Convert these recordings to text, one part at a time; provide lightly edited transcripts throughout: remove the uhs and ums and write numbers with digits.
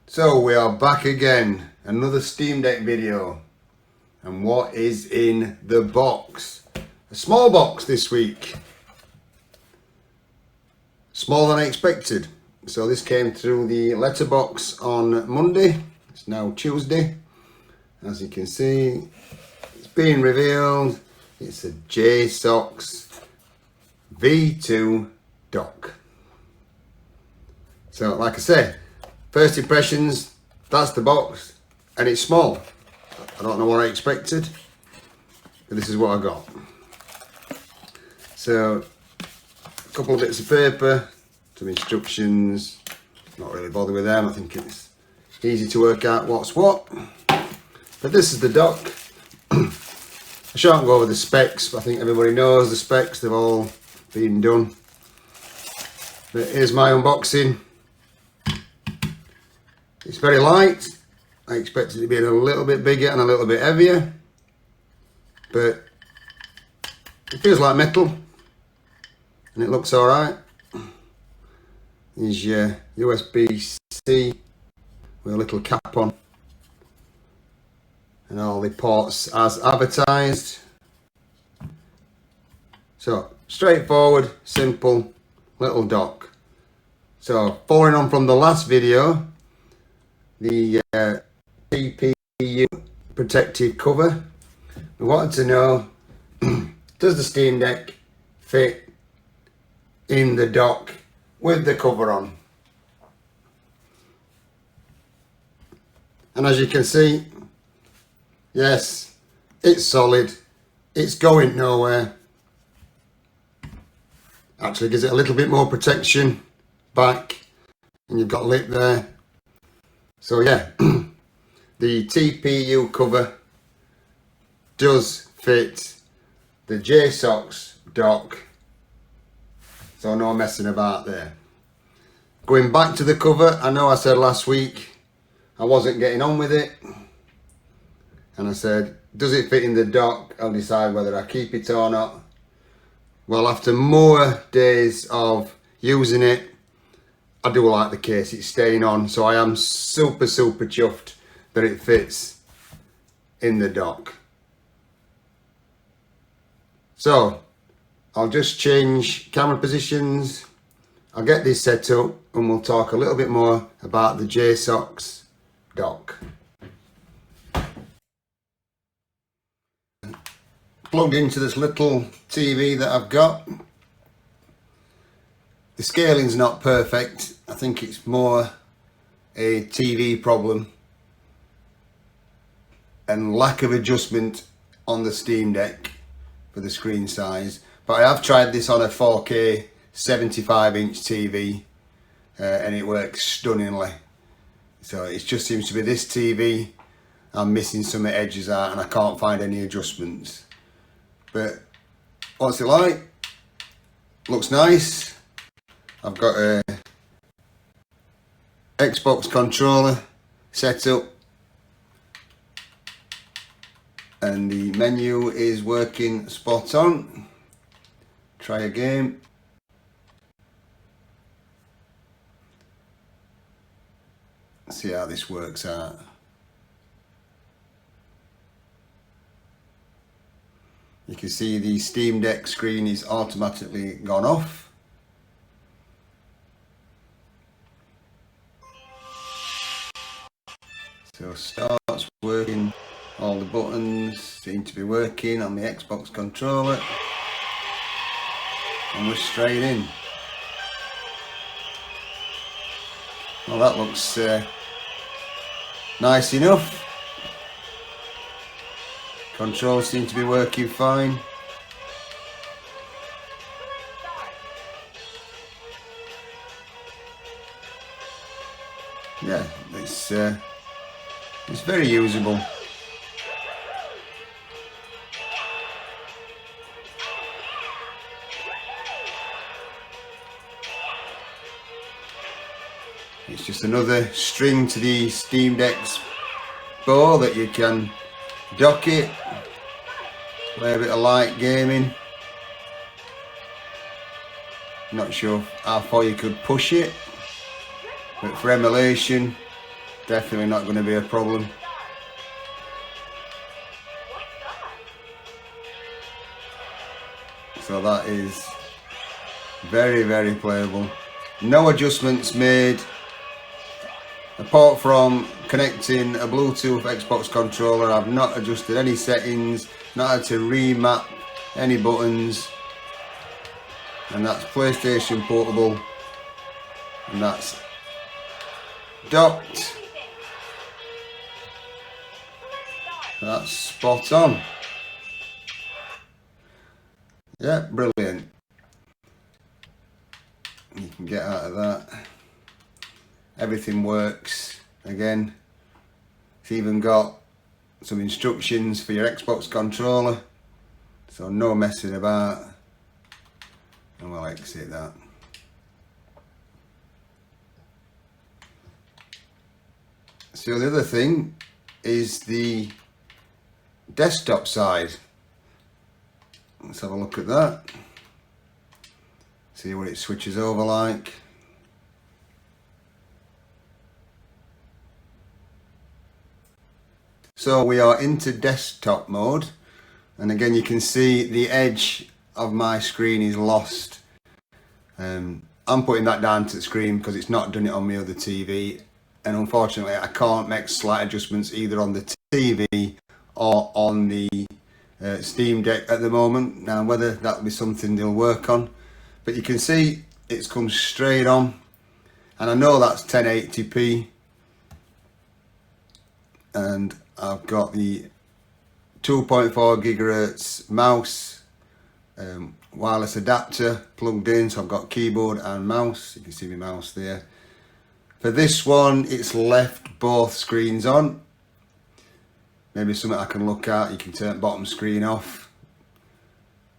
So we are back again, another Steam Deck video. And what is in the box? A small box this week. Smaller than I expected. So this came through the letterbox on Monday. It's now Tuesday. As you can see, it's being revealed. It's a Jsaux V2 dock. So like I said, first impressions, that's the box, and it's small. I don't know what I expected, but this is what I got. So, a couple of bits of paper, some instructions, not really bothered with them. I think it's easy to work out what's what. But this is the dock. I shan't go over the specs, I think everybody knows the specs, they've all been done. But here's my unboxing. It's very light. I expected it to be a little bit bigger and a little bit heavier, but it feels like metal and it looks alright. There's your USB-C with a little cap on and all the ports as advertised. So straightforward, simple little dock. So following on from the last video, the CPU protective cover. We wanted to know, does the Steam Deck fit in the dock with the cover on? And as you can see, yes, it's solid, it's going nowhere. Actually gives it a little bit more protection back, and you've got a lip there. So yeah, the TPU cover does fit the Jsaux dock, so no messing about there. Going back to the cover, I know I said last week I wasn't getting on with it, and I said, does it fit in the dock? I'll decide whether I keep it or not. Well, after more days of using it, I do like the case, it's staying on, so I am super chuffed that it fits in the dock. So I'll just change camera positions, I'll get this set up, and we'll talk a little bit more about the Jsaux dock. Plugged into this little TV that I've got. The scaling's not perfect. I think it's more a TV problem and lack of adjustment on the Steam Deck for the screen size. But I have tried this on a 4K 75-inch TV and it works stunningly. So it just seems to be this TV, I'm missing some edges out and I can't find any adjustments. But what's it like? Looks nice. I've got a Xbox controller set up and the menu is working spot on. Try a game. See how this works out. You can see the Steam Deck screen is automatically gone off. So starts working, all the buttons seem to be working on the Xbox controller, and we're straight in. Well, that looks nice enough. Controls seem to be working fine. Yeah, it's very usable. It's just another string to the Steam Deck's bow that you can dock it, play a bit of light gaming. Not sure how far you could push it, but for emulation, definitely not going to be a problem. So that is very, very playable. No adjustments made apart from connecting a Bluetooth Xbox controller. I've not adjusted any settings, not had to remap any buttons, and that's PlayStation Portable, and that's docked. That's spot on. Yeah, brilliant. You can get out of that. Everything works again. It's even got some instructions for your Xbox controller, so no messing about. And we'll exit that. So the other thing is the desktop side. Let's have a look at that. See what it switches over like. So we are into desktop mode, and again you can see the edge of my screen is lost. I'm putting that down to the screen because it's not done it on my other TV, and unfortunately I can't make slight adjustments either on the TV or on the Steam Deck at the moment. Now whether that'll be something they'll work on, but you can see it's come straight on, and I know that's 1080p, and I've got the 2.4 gigahertz mouse, wireless adapter plugged in, so I've got keyboard and mouse. You can see my mouse there. For this one, it's left both screens on. Maybe something I can look at. You can turn bottom screen off.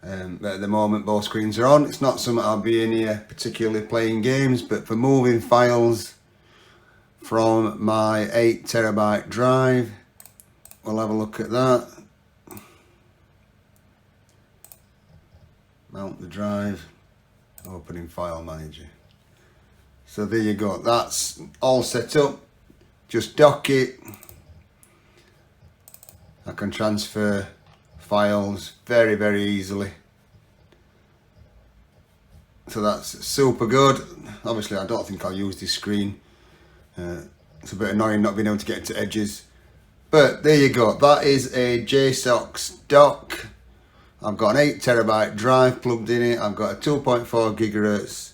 But at the moment, both screens are on. It's not something I'll be in here particularly playing games, but for moving files from my 8TB drive, we'll have a look at that. Mount the drive, opening file manager. So there you go, that's all set up. Just dock it. I can transfer files very, very easily. So that's super good. Obviously I don't think I'll use this screen. It's a bit annoying not being able to get to edges. But there you go, that is a Jsaux dock. I've got an 8TB drive plugged in it. I've got a 2.4 gigahertz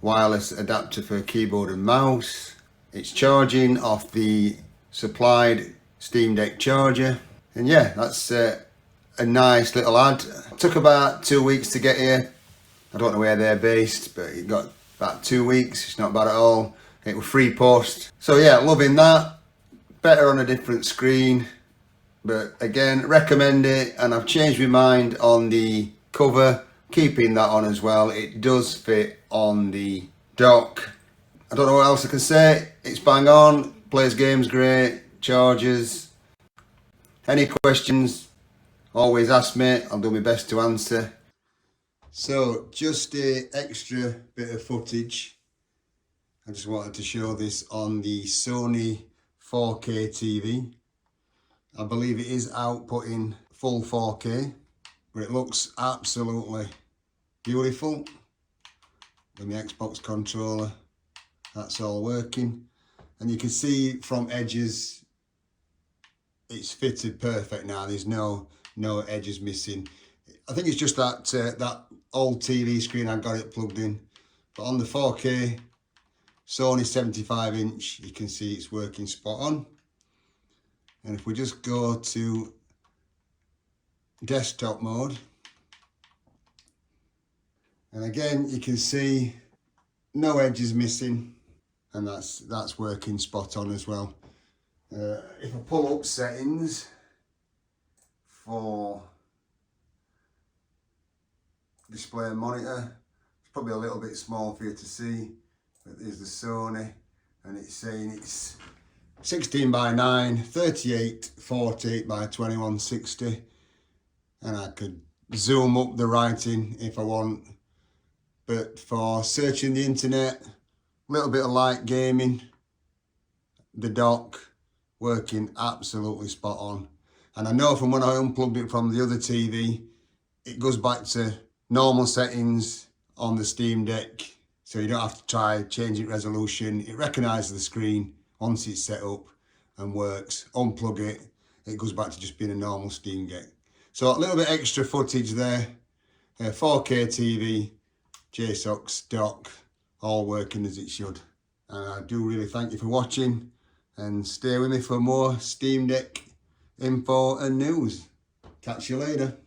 wireless adapter for keyboard and mouse. It's charging off the supplied Steam Deck charger. And yeah, that's a nice little ad. It took about 2 weeks to get here. I don't know where they're based, but it got about 2 weeks. It's not bad at all. It was free post. So yeah, loving that. Better on a different screen, but again, recommend it. And I've changed my mind on the cover, keeping that on as well. It does fit on the dock. I don't know what else I can say. It's bang on, plays games great, charges. Any questions, always ask me. I'll do my best to answer. So just a extra bit of footage. I just wanted to show this on the Sony 4K TV. I believe it is outputting full 4K, but it looks absolutely beautiful. With my Xbox controller, that's all working. And you can see from edges, it's fitted perfect now. There's no edges missing. I think it's just that that old TV screen I got it plugged in. But on the 4K Sony 75-inch, you can see it's working spot on. And if we just go to desktop mode, and again you can see no edges missing, and that's working spot on as well. If I pull up settings for display and monitor, it's probably a little bit small for you to see, but there's the Sony, and it's saying it's 16:9, 3840 by 2160, and I could zoom up the writing if I want. But for searching the internet, a little bit of light gaming, the dock working absolutely spot on. And I know from when I unplugged it from the other TV, it goes back to normal settings on the Steam Deck. So you don't have to try changing resolution. It recognises the screen once it's set up and works. Unplug it, it goes back to just being a normal Steam Deck. So a little bit extra footage there. 4K TV, Jsaux dock, all working as it should. And I do really thank you for watching, and stay with me for more Steam Deck info and news. Catch you later.